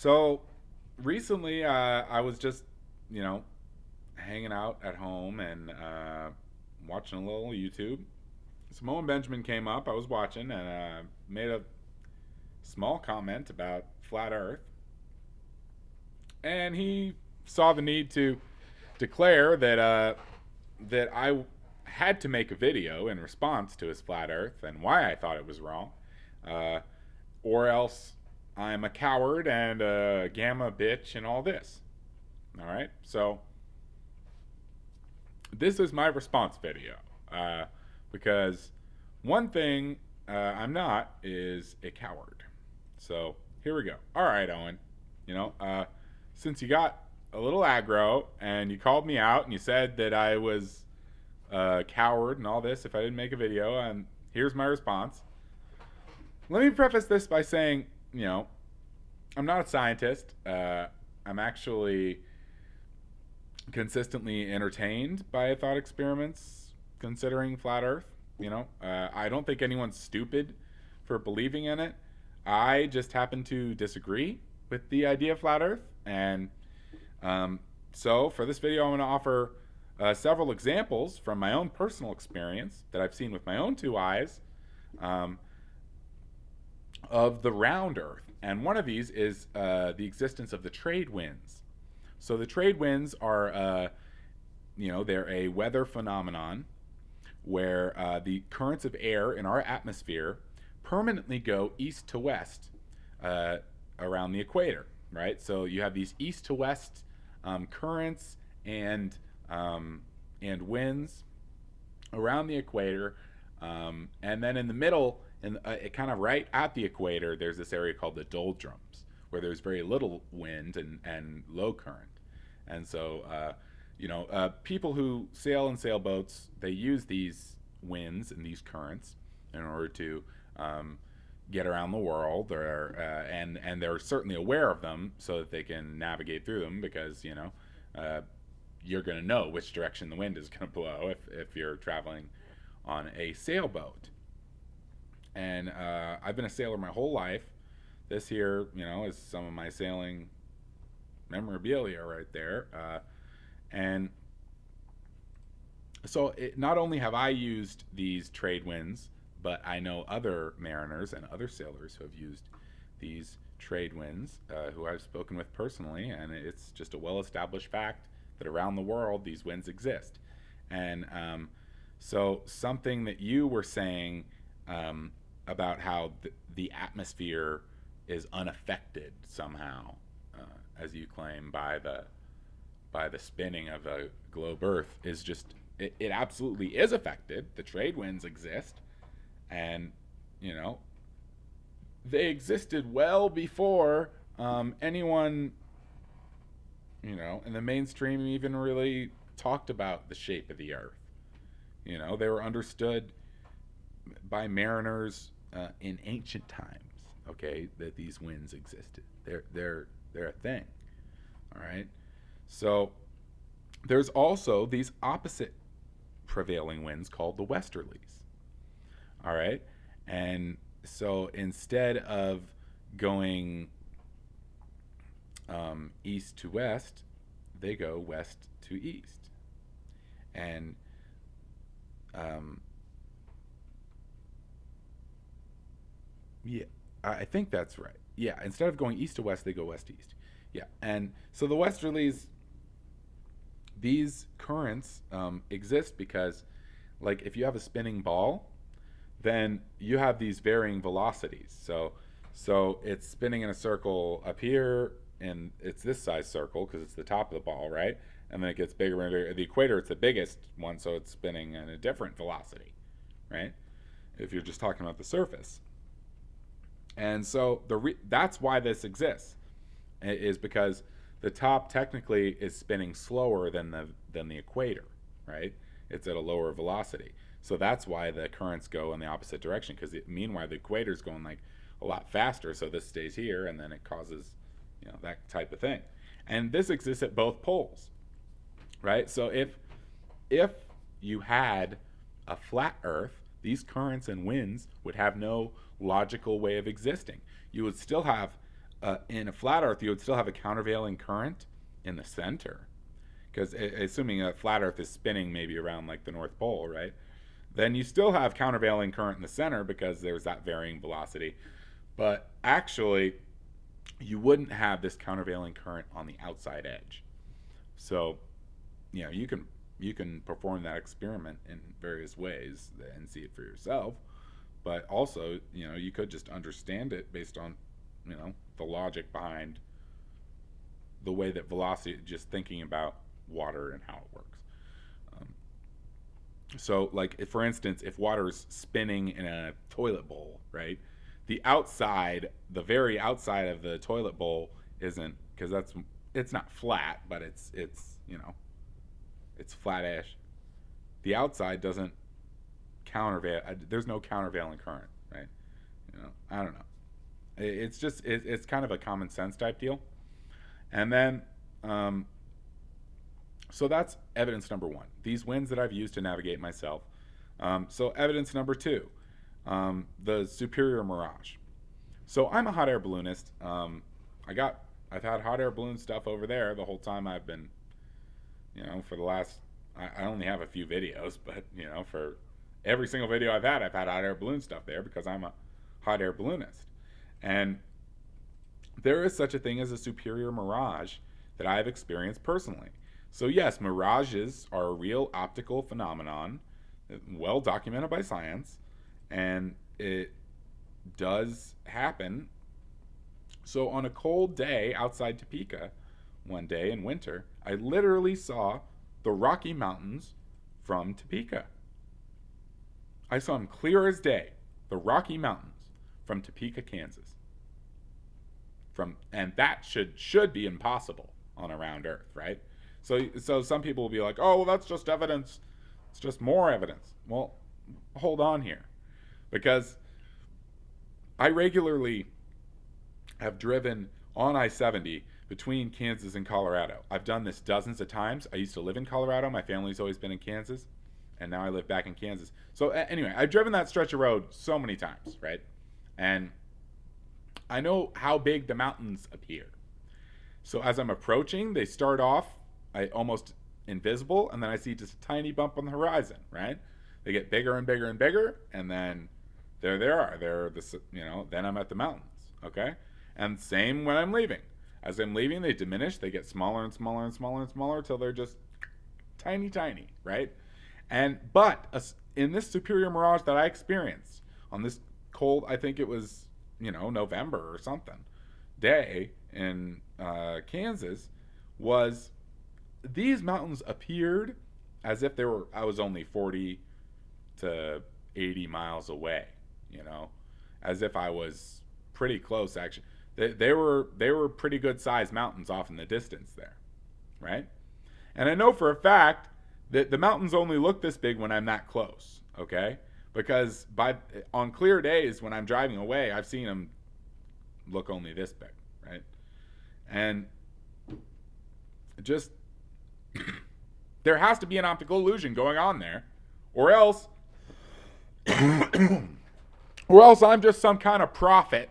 So recently, I was just, you know, hanging out at home and watching a little YouTube. Some Owen Benjamin came up. I was watching and made a small comment about flat Earth, and he saw the need to declare that I had to make a video in response to his flat Earth and why I thought it was wrong, uh, or else I'm a coward and a gamma bitch and all this. All right, so this is my response video because one thing I'm not is a coward. So here we go. All right, Owen. You know, since you got a little aggro and you called me out and you said that I was a coward and all this if I didn't make a video, and here's my response. Let me preface this by saying, I'm not a scientist. I'm actually consistently entertained by thought experiments considering flat Earth. I don't think anyone's stupid for believing in it. I just happen to disagree with the idea of flat Earth, and so for this video, I'm going to offer several examples from my own personal experience that I've seen with my own two eyes um, of the round Earth. And one of these is the existence of the trade winds. So the trade winds are, they're a weather phenomenon where the currents of air in our atmosphere permanently go east to west around the equator, right? So you have these east to west currents and winds around the equator, and then in the middle, and kind of right at the equator, there's this area called the doldrums, where there's very little wind and low current. And so, people who sail in sailboats, they use these winds and these currents in order to get around the world, and they're certainly aware of them so that they can navigate through them because you're going to know which direction the wind is going to blow if you're traveling on a sailboat. And I've been a sailor my whole life. This here, is some of my sailing memorabilia right there. And so not only have I used these trade winds, but I know other mariners and other sailors who have used these trade winds, who I've spoken with personally, and it's just a well-established fact that around the world these winds exist. And so something that you were saying about how the atmosphere is unaffected somehow, as you claim, by the spinning of a globe Earth is just it absolutely is affected. The trade winds exist, and they existed well before anyone in the mainstream even really talked about the shape of the Earth. They were understood by mariners in ancient times. Okay, that these winds existed. They're a thing. All right. So there's also these opposite prevailing winds called the westerlies. All right, and so instead of going east to west, they go west to east, and yeah, I think that's right. Yeah, instead of going east to west, they go west to east. Yeah, and so the westerlies, these currents exist because, like, if you have a spinning ball, then you have these varying velocities. So it's spinning in a circle up here, and it's this size circle because it's the top of the ball, right? And then it gets bigger and bigger. At the equator, it's the biggest one, so it's spinning at a different velocity, right? If you're just talking about the surface. And so that's why this exists, is because the top technically is spinning slower than the equator, right? It's at a lower velocity. So that's why the currents go in the opposite direction, because meanwhile the equator is going like a lot faster, so this stays here, and then it causes that type of thing. And this exists at both poles, right? So if you had a flat Earth, these currents and winds would have no logical way of existing. You would still have in a flat Earth, you would still have a countervailing current in the center, because assuming a flat Earth is spinning maybe around like the North Pole, right? Then you still have countervailing current in the center because there's that varying velocity. But actually, you wouldn't have this countervailing current on the outside edge. So, you can perform that experiment in various ways and see it for yourself. But also, you could just understand it based on, the logic behind the way that velocity, just thinking about water and how it works. Um, so, like, if, for instance, if water is spinning in a toilet bowl, right? The very outside of the toilet bowl isn't, because it's not flat, but it's flatish. The outside doesn't countervail. There's no countervailing current, right? I don't know. It's kind of a common sense type deal. And then, so that's evidence number one. These winds that I've used to navigate myself. So evidence number two, the superior mirage. So I'm a hot air balloonist. I've had hot air balloon stuff over there the whole time I've been, for the last, I only have a few videos, but, for every single video I've had hot air balloon stuff there because I'm a hot air balloonist. And there is such a thing as a superior mirage that I've experienced personally. So yes, mirages are a real optical phenomenon, well documented by science, and it does happen. So on a cold day outside Topeka, one day in winter, I literally saw the Rocky Mountains from Topeka. I saw them clear as day, the Rocky Mountains from Topeka, Kansas. And that should be impossible on a round Earth, right? So some people will be like, "Oh, well, that's just evidence. It's just more evidence." Well, hold on here, because I regularly have driven on I-70 between Kansas and Colorado. I've done this dozens of times. I used to live in Colorado. My family's always been in Kansas, and now I live back in Kansas. So anyway, I've driven that stretch of road so many times, right? And I know how big the mountains appear. So as I'm approaching, they start off almost invisible, and then I see just a tiny bump on the horizon, right? They get bigger and bigger and bigger, and then there they are. Then I'm at the mountains, okay? And same when I'm leaving. As I'm leaving, they diminish. They get smaller and smaller and smaller and smaller until they're just tiny, tiny, right? But in this superior mirage that I experienced on this cold, I think it was, November or something, day in Kansas, was these mountains appeared as if I was only 40 to 80 miles away, as if I was pretty close, actually. They were pretty good sized mountains off in the distance there, right? And I know for a fact that the mountains only look this big when I'm that close, okay? Because on clear days when I'm driving away, I've seen them look only this big, right? And just there has to be an optical illusion going on there, or else I'm just some kind of prophet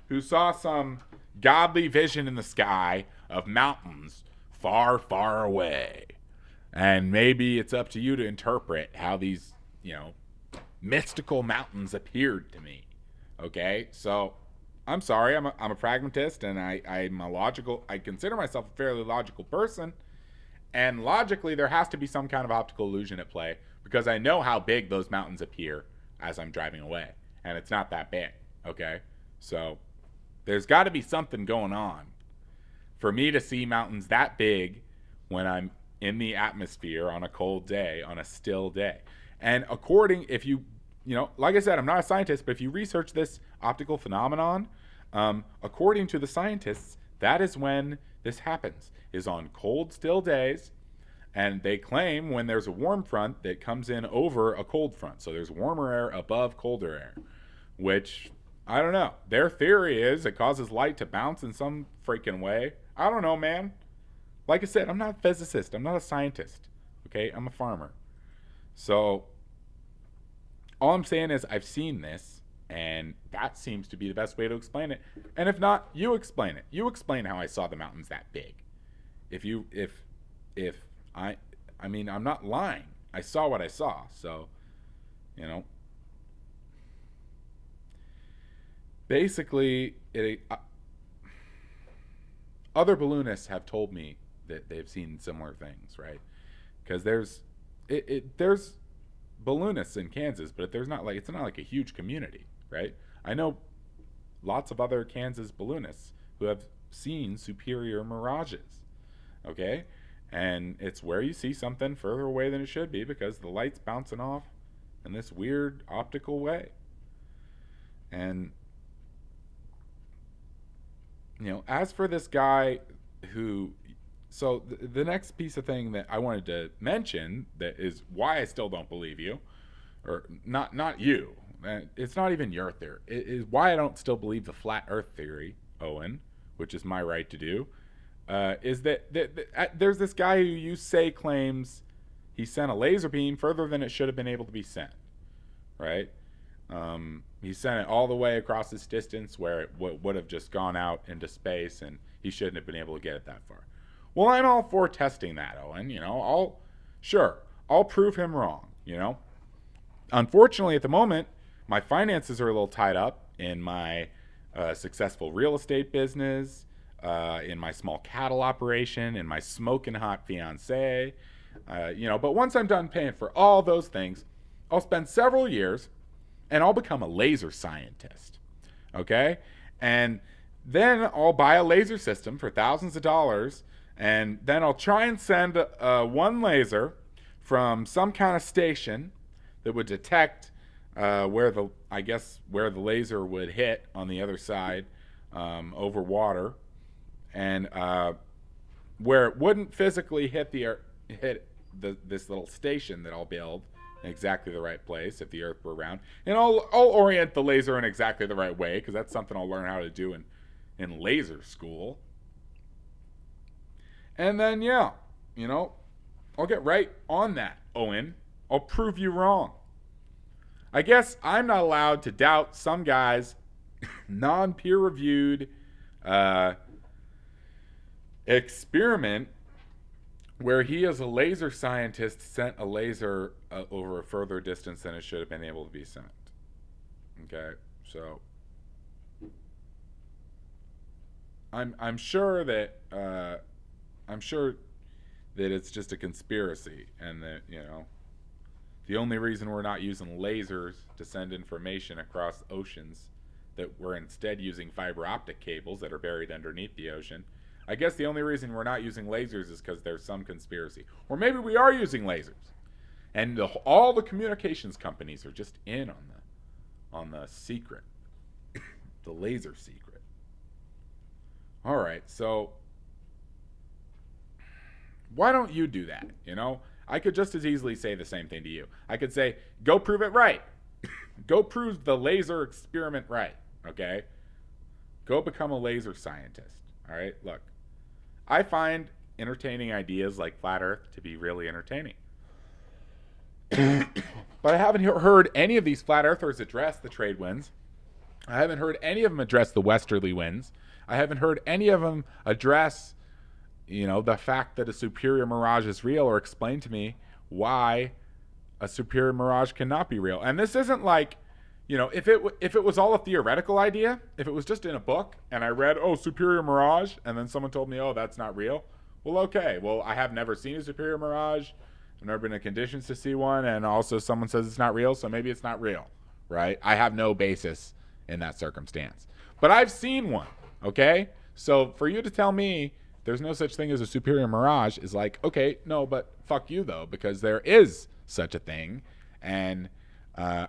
who saw some godly vision in the sky of mountains far, far away. And maybe it's up to you to interpret how these, mystical mountains appeared to me. Okay? So, I'm sorry, I'm a pragmatist, and I consider myself a fairly logical person. And logically, there has to be some kind of optical illusion at play, because I know how big those mountains appear as I'm driving away. And it's not that big. Okay? So, there's got to be something going on for me to see mountains that big when I'm in the atmosphere on a cold day, on a still day. And like I said, I'm not a scientist, but if you research this optical phenomenon, according to the scientists, that is when this happens, is on cold, still days. And they claim when there's a warm front that comes in over a cold front. So there's warmer air above colder air, which, I don't know. Their theory is it causes light to bounce in some freaking way. I don't know, man. Like I said, I'm not a physicist. I'm not a scientist. Okay? I'm a farmer. So, all I'm saying is I've seen this. And that seems to be the best way to explain it. And if not, you explain it. You explain how I saw the mountains that big. If I mean, I'm not lying. I saw what I saw. So, you know, basically, other balloonists have told me that they've seen similar things, right? Because there's balloonists in Kansas, but there's not like it's not like a huge community, right? I know lots of other Kansas balloonists who have seen superior mirages, okay? And it's where you see something further away than it should be because the light's bouncing off in this weird optical way. And as for this guy who so the next piece of thing that I wanted to mention that is why I still don't believe you, or not you. It's not even your theory. It is why I don't still believe the flat Earth theory, Owen, which is my right to do. Is that there's this guy who you say claims he sent a laser beam further than it should have been able to be sent, right? He sent it all the way across this distance where it would have just gone out into space, and he shouldn't have been able to get it that far. Well, I'm all for testing that, Owen. I'll prove him wrong. Unfortunately, at the moment, my finances are a little tied up in my successful real estate business, in my small cattle operation, in my smoking hot fiance. But once I'm done paying for all those things, I'll spend several years and I'll become a laser scientist. Okay? And then I'll buy a laser system for thousands of dollars, and then I'll try and send one laser from some kind of station that would detect where the laser would hit on the other side over water, and where it wouldn't physically hit this little station that I'll build in exactly the right place if the Earth were round, and I'll orient the laser in exactly the right way because that's something I'll learn how to do in laser school. And then I'll get right on that, Owen. I'll prove you wrong. I guess I'm not allowed to doubt some guy's non-peer-reviewed experiment where he, as a laser scientist, sent a laser over a further distance than it should have been able to be sent. Okay, so I'm sure that it's just a conspiracy, and that the only reason we're not using lasers to send information across oceans, that we're instead using fiber optic cables that are buried underneath the ocean. I guess the only reason we're not using lasers is because there's some conspiracy. Or maybe we are using lasers. And all the communications companies are just in on the secret. The laser secret. All right, so why don't you do that? I could just as easily say the same thing to you. I could say, go prove it right. Go prove the laser experiment right, okay? Go become a laser scientist, all right? Look, I find entertaining ideas like flat Earth to be really entertaining. But I haven't heard any of these flat earthers address the trade winds. I haven't heard any of them address the westerly winds. I haven't heard any of them address, the fact that a superior mirage is real, or explain to me why a superior mirage cannot be real. And this isn't like, if it was all a theoretical idea, if it was just in a book and I read, superior mirage, and then someone told me, that's not real. Well, okay. Well, I have never seen a superior mirage. I've never been in conditions to see one. And also someone says it's not real, so maybe it's not real, right? I have no basis in that circumstance. But I've seen one, okay? So for you to tell me there's no such thing as a superior mirage is like, okay, no, but fuck you, though, because there is such a thing. And, I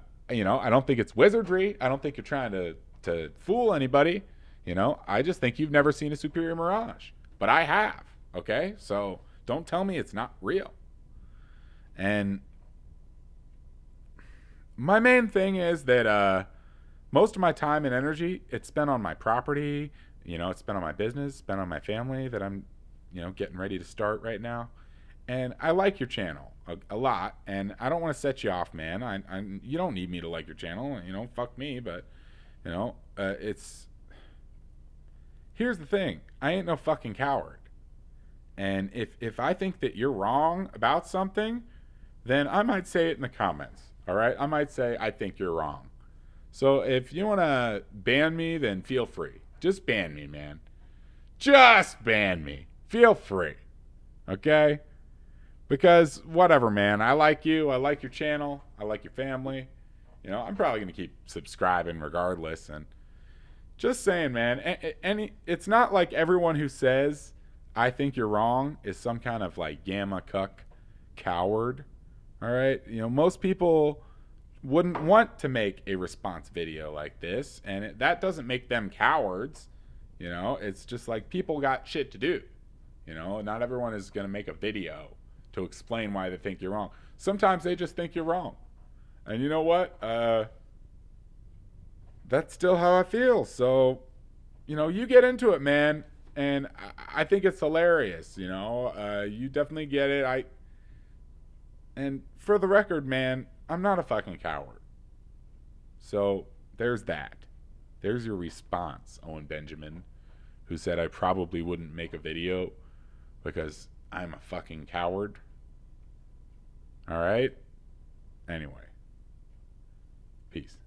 don't think it's wizardry. I don't think you're trying to fool anybody. I just think you've never seen a superior mirage. But I have, okay? So don't tell me it's not real. And my main thing is that most of my time and energy, it's spent on my property. It's spent on my business, spent on my family that I'm, getting ready to start right now. And I like your channel, a lot, and I don't want to set you off, man. You don't need me to like your channel, fuck me, but it's here's the thing. I ain't no fucking coward. And if I think that you're wrong about something, then I might say it in the comments. All right? I might say I think you're wrong. So if you want to ban me, then feel free. Just ban me, man. Just ban me. Feel free. Okay? Because whatever, man. I like you. I like your channel. I like your family. I'm probably going to keep subscribing regardless. And just saying, man. It's not like everyone who says I think you're wrong is some kind of like gamma cuck coward. All right? Most people wouldn't want to make a response video like this, and that doesn't make them cowards. It's just like people got shit to do. Not everyone is going to make a video to explain why they think you're wrong. Sometimes they just think you're wrong. And you know what? That's still how I feel. So, you get into it, man. And I think it's hilarious. You definitely get it. And for the record, man, I'm not a fucking coward. So there's that. There's your response, Owen Benjamin, who said I probably wouldn't make a video because I'm a fucking coward. All right? Anyway. Peace.